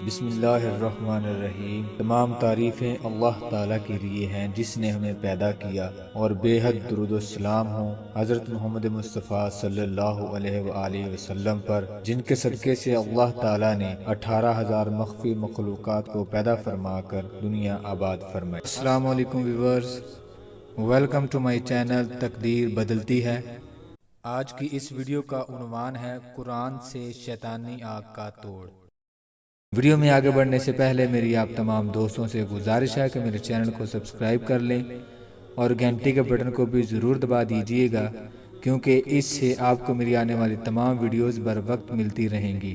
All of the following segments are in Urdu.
بسم اللہ الرحمن الرحیم۔ تمام تعریفیں اللہ تعالیٰ کے لیے ہیں جس نے ہمیں پیدا کیا، اور بے حد درود و سلام ہوں حضرت محمد مصطفیٰ صلی اللہ علیہ وآلہ وسلم پر، جن کے صدقے سے اللہ تعالیٰ نے 18,000 مخفی مخلوقات کو پیدا فرما کر دنیا آباد فرمائی۔ السلام علیکم viewers, welcome to my channel تقدیر بدلتی ہے۔ آج کی اس ویڈیو کا عنوان ہے قرآن سے شیطانی آگ کا توڑ۔ ویڈیو میں آگے بڑھنے سے پہلے میری آپ تمام دوستوں سے گزارش ہے کہ میرے چینل کو سبسکرائب کر لیں اور گھنٹی کے بٹن کو بھی ضرور دبا دیجئے گا، کیونکہ اس سے آپ کو میری آنے والی تمام ویڈیوز بر وقت ملتی رہیں گی۔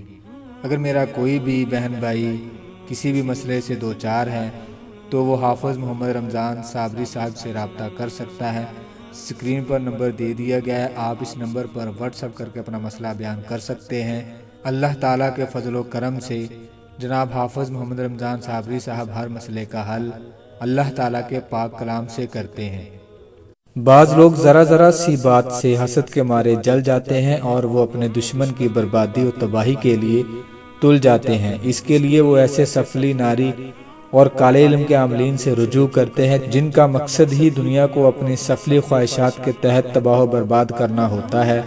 اگر میرا کوئی بھی بہن بھائی کسی بھی مسئلے سے دوچار ہے تو وہ حافظ محمد رمضان صابری صاحب سے رابطہ کر سکتا ہے۔ اسکرین پر نمبر دے دیا گیا ہے، آپ اس نمبر پر واٹس ایپ کر کے اپنا مسئلہ بیان کر سکتے ہیں۔ اللہ تعالیٰ کے فضل و کرم سے جناب حافظ محمد رمضان صابری صاحب ہر مسئلے کا حل اللہ تعالیٰ کے پاک کلام سے کرتے ہیں۔ بعض لوگ ذرا سی بات سے حسد کے مارے جل جاتے ہیں اور وہ اپنے دشمن کی بربادی و تباہی کے لیے تل جاتے ہیں۔ اس کے لیے وہ ایسے سفلی ناری اور کالے علم کے عاملین سے رجوع کرتے ہیں جن کا مقصد ہی دنیا کو اپنی سفلی خواہشات کے تحت تباہ و برباد کرنا ہوتا ہے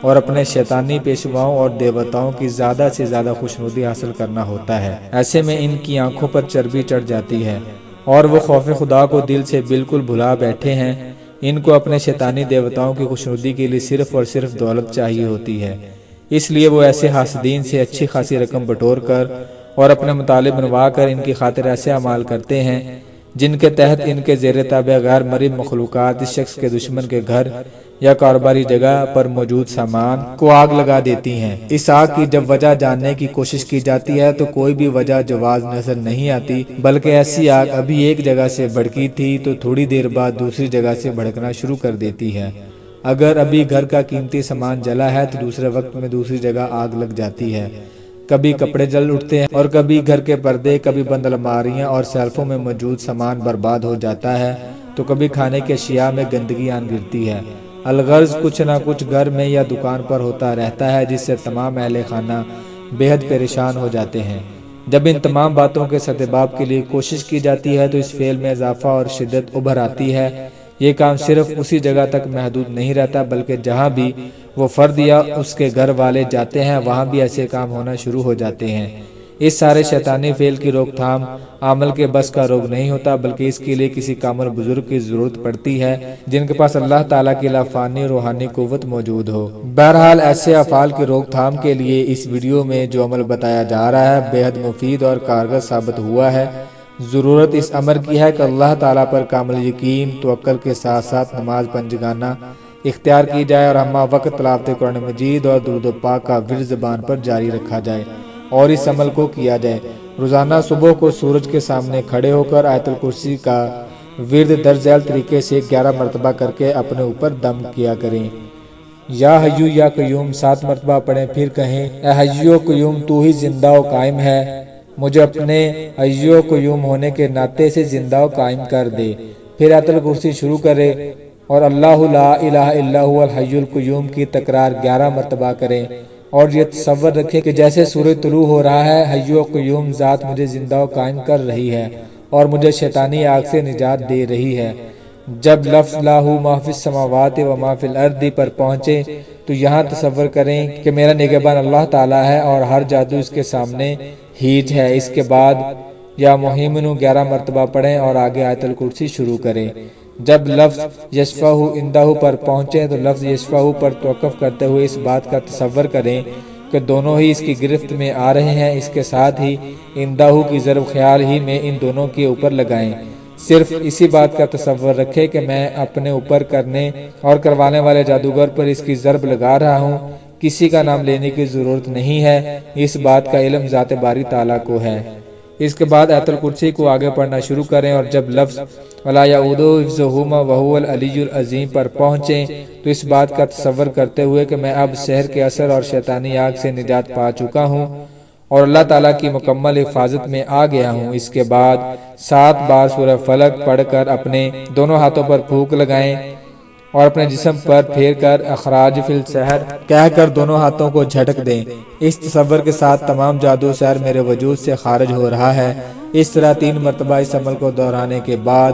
اور اپنے شیطانی پیشواؤں اور دیوتاؤں کی زیادہ سے زیادہ خوشنودی حاصل کرنا ہوتا ہے۔ ایسے میں ان کی آنکھوں پر چربی چڑھ جاتی ہے اور وہ خوف خدا کو دل سے بالکل بھلا بیٹھے ہیں۔ ان کو اپنے شیطانی دیوتاؤں کی خوشنودی کے لیے صرف اور صرف دولت چاہیے ہوتی ہے، اس لیے وہ ایسے حاسدین سے اچھی خاصی رقم بٹور کر اور اپنے مطالب بنوا کر ان کی خاطر ایسے اعمال کرتے ہیں جن کے تحت ان کے زیر تابع غیر مرید مخلوقات اس شخص کے دشمن کے گھر یا کاروباری جگہ پر موجود سامان کو آگ لگا دیتی ہیں۔ اس آگ کی جب وجہ جاننے کی کوشش کی جاتی ہے تو کوئی بھی وجہ جواز نظر نہیں آتی، بلکہ ایسی آگ ابھی ایک جگہ سے بھڑکی تھی تو تھوڑی دیر بعد دوسری جگہ سے بھڑکنا شروع کر دیتی ہے۔ اگر ابھی گھر کا قیمتی سامان جلا ہے تو دوسرے وقت میں دوسری جگہ آگ لگ جاتی ہے۔ کبھی کپڑے جل اٹھتے ہیں اور کبھی گھر کے پردے، کبھی بند الماریاں اور سیلفوں میں موجود سامان برباد ہو جاتا ہے، تو کبھی کھانے کے اشیاء میں گندگی آن گرتی ہے۔ الغرض کچھ نہ کچھ گھر میں یا دکان پر ہوتا رہتا ہے جس سے تمام اہل خانہ بے حد پریشان ہو جاتے ہیں۔ جب ان تمام باتوں کے سدباب کے لیے کوشش کی جاتی ہے تو اس فعل میں اضافہ اور شدت ابھر آتی ہے۔ یہ کام صرف اسی جگہ تک محدود نہیں رہتا، بلکہ جہاں بھی وہ فرد یا اس کے گھر والے جاتے ہیں وہاں بھی ایسے کام ہونا شروع ہو جاتے ہیں۔ اس سارے شیطانی فعل کی روک تھام عمل کے بس کا روگ نہیں ہوتا، بلکہ اس کے لیے کسی کامل بزرگ کی ضرورت پڑتی ہے جن کے پاس اللہ تعالیٰ کی لافانی روحانی قوت موجود ہو۔ بہرحال ایسے افعال کی روک تھام کے لیے اس ویڈیو میں جو عمل بتایا جا رہا ہے بے حد مفید اور کارگر ثابت ہوا ہے۔ ضرورت اس امر کی ہے کہ اللہ تعالیٰ پر کامل یقین توکل کے ساتھ ساتھ نماز پنجگانہ اختیار کی جائے اور ہمہ وقت تلاوت قرآن مجید اور درود پاک کا ورد زبان پر جاری رکھا جائے اور اس عمل کو کیا جائے۔ روزانہ صبح کو سورج کے سامنے کھڑے ہو کر آیت الکرسی کا ورد درج ذیل طریقے سے 11 مرتبہ کر کے اپنے اوپر دم کیا کریں۔ یا حیو یا قیوم 7 مرتبہ پڑھیں، پھر کہیں اے حیو قیوم تو ہی زندہ و قائم ہے، مجھے اپنے حیو قیوم ہونے کے ناطے سے زندہ و قائم کر دے۔ پھر آیت الکرسی شروع کرے اور اللہ لا الہ الا هو الحی القیوم کی تکرار 11 مرتبہ کریں اور یہ تصور رکھیں کہ جیسے سورج طلوع ہو رہا ہے، حی و قیوم ذات مجھے زندہ و قائم کر رہی ہے اور مجھے شیطانی آگ سے نجات دے رہی ہے۔ جب لفظ لاہ ما فی السماوات و ما فی الارض پر پہنچے تو یہاں تصور کریں کہ میرا نگہبان اللہ تعالیٰ ہے اور ہر جادو اس کے سامنے ہیج ہے۔ اس کے بعد یا مہیمنو 11 مرتبہ پڑھیں اور آگے آیت الکرسی شروع کریں۔ جب لفظ یشفع عندہ پر پہنچے تو لفظ یشفع پر توقف کرتے ہوئے اس بات کا تصور کریں کہ دونوں ہی اس کی گرفت میں آ رہے ہیں۔ اس کے ساتھ ہی عندہ کی ضرب خیال ہی میں ان دونوں کے اوپر لگائیں۔ صرف اسی بات کا تصور رکھیں کہ میں اپنے اوپر کرنے اور کروانے والے جادوگر پر اس کی ضرب لگا رہا ہوں، کسی کا نام لینے کی ضرورت نہیں ہے، اس بات کا علم ذات باری تعالیٰ کو ہے۔ اس کے بعد آیت الکرسی کو آگے پڑھنا شروع کریں اور جب لفظ وَلَا يَؤُودُهُ حِفْظُهُمَا وَهُوَ الْعَلِيُّ الْعَظِيمُ پر پہنچیں تو اس بات کا تصور کرتے ہوئے کہ میں اب سحر کے اثر اور شیطانی آگ سے نجات پا چکا ہوں اور اللہ تعالیٰ کی مکمل حفاظت میں آ گیا ہوں۔ اس کے بعد 7 بار سورہ فلق پڑھ کر اپنے دونوں ہاتھوں پر پھونک لگائیں اور اپنے جسم پر پھیر کر اخراج فی السحر کہہ کر دونوں ہاتھوں کو جھٹک دیں۔ اس تصور کے ساتھ تمام جادو سحر میرے وجود سے خارج ہو رہا ہے۔ اس طرح 3 مرتبہ اس عمل کو دہرانے کے بعد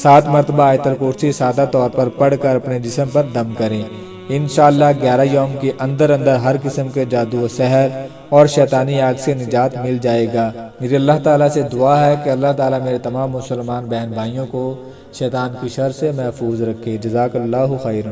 7 مرتبہ آیت الکرسی سادہ طور پر پڑھ کر اپنے جسم پر دم کریں۔ انشاءاللہ 11 یوم کے اندر ہر قسم کے جادو و سحر اور شیطانی آگ سے نجات مل جائے گا۔ میری اللہ تعالیٰ سے دعا ہے کہ اللہ تعالیٰ میرے تمام مسلمان بہن بھائیوں کو شیطان کی شر سے محفوظ رکھے۔ جزاک اللہ خیرا۔